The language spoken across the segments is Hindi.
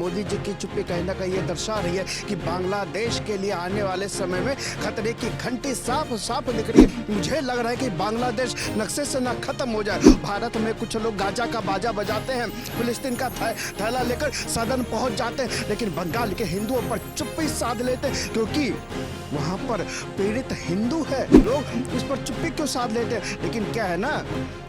मोदी जी की चुप्पी कहीं ना कहीं ये दर्शा रही है कि बांग्लादेश के लिए आने वाले समय में खतरे की घंटी साफ साफ दिख रही है। मुझे लग रहा है कि बांग्लादेश नक्शे से ना खत्म हो जाए। भारत में कुछ लोग गाजा का बाजा बजाते हैं, फिलिस्तीन का थैला लेकर सदन पहुंच जाते हैं, लेकिन बंगाल के हिंदुओं पर चुप्पी साध लेते हैं क्योंकि वहां पर पीड़ित हिंदू है। लोग इस पर चुप्पी क्यों साध लेते हैं? लेकिन क्या है ना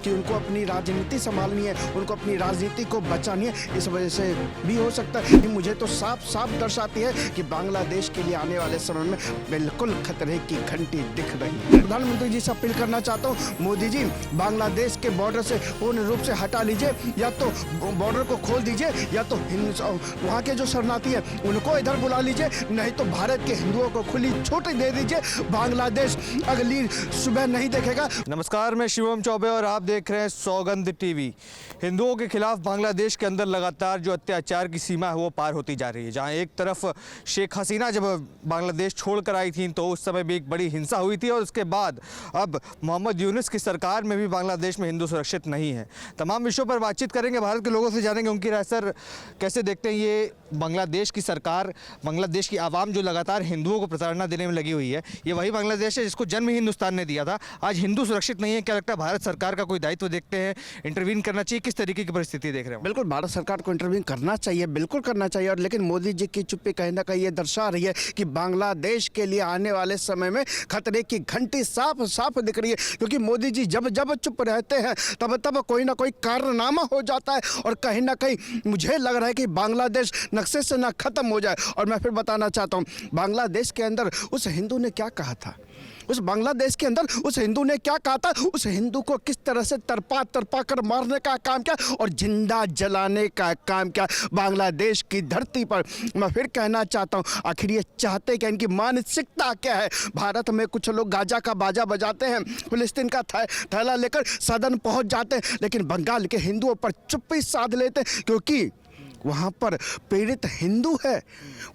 कि उनको अपनी राजनीति संभालनी है, उनको अपनी राजनीति को बचानी है। इस वजह से भी हो सकता है कि मुझे तो साफ साफ दर्शाती है कि बांग्लादेश के लिए आने वाले समय में बिल्कुल खतरे की घंटी दिख रही है। प्रधानमंत्री जी से अपील करना चाहता हूँ, मोदी जी बांग्लादेश के बॉर्डर से पूर्ण रूप से हटा लीजिए, या तो बॉर्डर को खोल दीजिए, या तो वहाँ के जो शरणार्थी है उनको इधर बुला लीजिए, नहीं तो भारत के हिंदुओं को खुली छूट दे दीजिए। बांग्लादेश अगली सुबह नहीं देखेगा। नमस्कार, मैं शिवम चौबे और आप देख रहे हैं सौगंध टीवी। हिंदुओं के खिलाफ बांग्लादेश के अंदर लगातार जो अत्याचार की सीमा है वो पार होती जा रही है। जहां एक तरफ शेख हसीना जब बांग्लादेश छोड़कर आई थी तो उस समय भी एक बड़ी हिंसा हुई थी, और उसके बाद अब मोहम्मद यूनुस की सरकार में भी बांग्लादेश में हिंदू सुरक्षित नहीं है। तमाम विषयों पर बातचीत करेंगे, भारत के लोगों से जानेंगे उनकी राय। सर, कैसे देखते हैं ये बांग्लादेश की सरकार, बांग्लादेश की आवाम जो लगातार हिंदुओं को प्रताड़ना देने में लगी हुई है, ये वही बांग्लादेश है जिसको जन्म ही हिंदुस्तान ने दिया था। आज हिंदू सुरक्षित नहीं है, क्या लगता है भारत सरकार का कोई दायित्व देखते हैं, इंटरवीन करना चाहिए? किस तरीके की परिस्थिति देख रहे हैं? बिल्कुल भारत सरकार को इंटरवीन करना चाहिए, बिल्कुल करना चाहिए। और लेकिन मोदी जी की चुप्पी कहीं ना कहीं ये दर्शा रही है कि बांग्लादेश के लिए आने वाले समय में खतरे की घंटी साफ साफ दिख रही है, क्योंकि मोदी जी जब जब चुप रहते हैं तब तब कोई ना कोई कारनामा हो जाता है, और कहीं ना कहीं मुझे लग रहा है कि बांग्लादेश नक्शे से ना खत्म हो जाए। और मैं फिर बताना चाहता हूँ, बांग्लादेश के अंदर उस हिंदू ने क्या कहा था, उस बांग्लादेश के अंदर उस हिंदू ने क्या कहा था, उस हिंदू को किस तरह से तरपा तरपा कर मारने का काम किया और जिंदा जलाने का काम किया बांग्लादेश की धरती पर। मैं फिर कहना चाहता हूं, आखिर ये चाहते क्या, इनकी मानसिकता क्या है? भारत में कुछ लोग गाजा का बाजा बजाते हैं, फिलिस्तीन का थैला लेकर सदन पहुंच जाते हैं, लेकिन बंगाल के हिंदुओं पर चुप्पी साध लेते हैं क्योंकि वहाँ पर पीड़ित हिंदू है,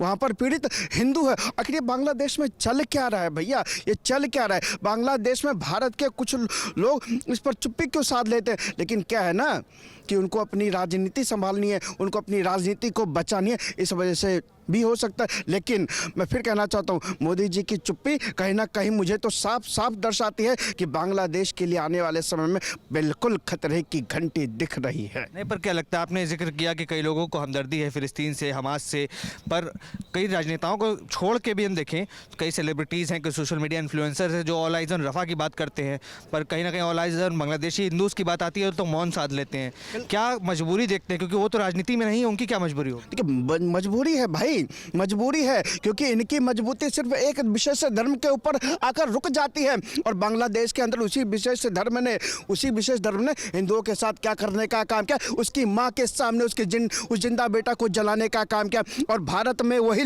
वहाँ पर पीड़ित हिंदू है। आखिर ये बांग्लादेश में चल क्या रहा है भैया, ये चल क्या रहा है? बांग्लादेश में भारत के कुछ लोग इस पर चुप्पी क्यों साध लेते हैं? लेकिन क्या है ना कि उनको अपनी राजनीति संभालनी है, उनको अपनी राजनीति को बचानी है। इस वजह से भी हो सकता है। लेकिन मैं फिर कहना चाहता हूँ, मोदी जी की चुप्पी कहीं ना कहीं मुझे तो साफ साफ दर्शाती है कि बांग्लादेश के लिए आने वाले समय में बिल्कुल खतरे की घंटी दिख रही है। नहीं, पर क्या लगता है, आपने जिक्र किया कि कई लोगों को हमदर्दी है फिलिस्तीन से, हमास से, पर कई राजनेताओं को छोड़ के भी हम देखें, कई सेलिब्रिटीज़ हैं, कई सोशल मीडिया इन्फ्लुएंसर हैं जो ऑल आइज ऑन रफा की बात करते हैं, पर कहीं ना कहीं all eyes on Bangladeshi Hindus की बात आती है तो मौन साध लेते हैं। क्या मजबूरी देखते हैं, क्योंकि वो तो राजनीति में नहीं है, उनकी क्या मजबूरी हो? देखिए, मजबूरी है भाई, मजबूरी है, क्योंकि इनकी मजबूती सिर्फ एक विशेष धर्म के ऊपर आकर रुक जाती है। और बांग्लादेश के अंदर उसी विशेष धर्म ने हिंदुओं के साथ क्या करने का काम किया, उसकी माँ के सामने उस जिंदा बेटा को जलाने का काम किया। और भारत में वही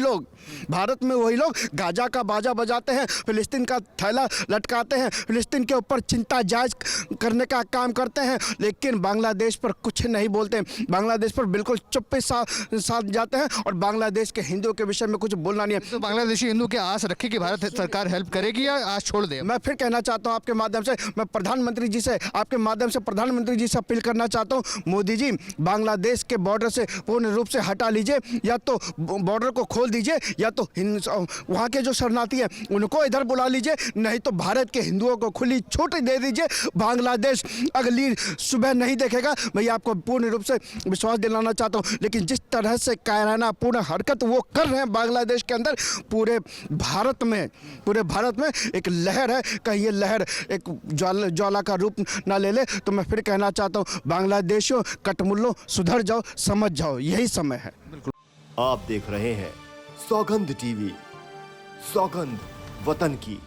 लोग गाजा का बाजा बजाते हैं, फिलिस्तीन का थैला लटकाते हैं, फिलिस्तीन के ऊपर चिंता जायज करने का काम करते हैं, लेकिन बांग्लादेश पर कुछ नहीं बोलते, बांग्लादेश पर बिल्कुल चुप्पी साथ जाते हैं और बांग्लादेश के हिंदुओं के विषय में कुछ बोलना नहीं है। तो बांग्लादेशी हिंदू क्या आस रखे कि भारत सरकार हेल्प करेगी या आस छोड़ दे? मैं फिर कहना चाहता हूं, आपके माध्यम से मैं प्रधानमंत्री जी से अपील करना चाहता हूं, मोदी जी बांग्लादेश के बॉर्डर से पूर्ण रूप से हटा लीजिए, या तो बॉर्डर को खोल दीजिए, या तो वहाँ के जो शरणार्थी है उनको इधर बुला लीजिए, नहीं तो भारत के हिंदुओं को खुली छूट दे दीजिए। बांग्लादेश अगली सुबह नहीं देखेगा। मैं आपको पूर्ण रूप से विश्वास दिलाना चाहता हूँ। लेकिन जिस तरह से कायराना पूर्ण हरकत वो कर रहे हैं बांग्लादेश के अंदर, पूरे भारत में एक लहर है, कहीं ये लहर एक ज्वाला का रूप ना ले ले। तो मैं फिर कहना चाहता हूँ, बांग्लादेशियों, कटमुल्लों, सुधर जाओ, समझ जाओ, यही समय है। आप देख रहे हैं सौगंध टीवी, सौगंध वतन की।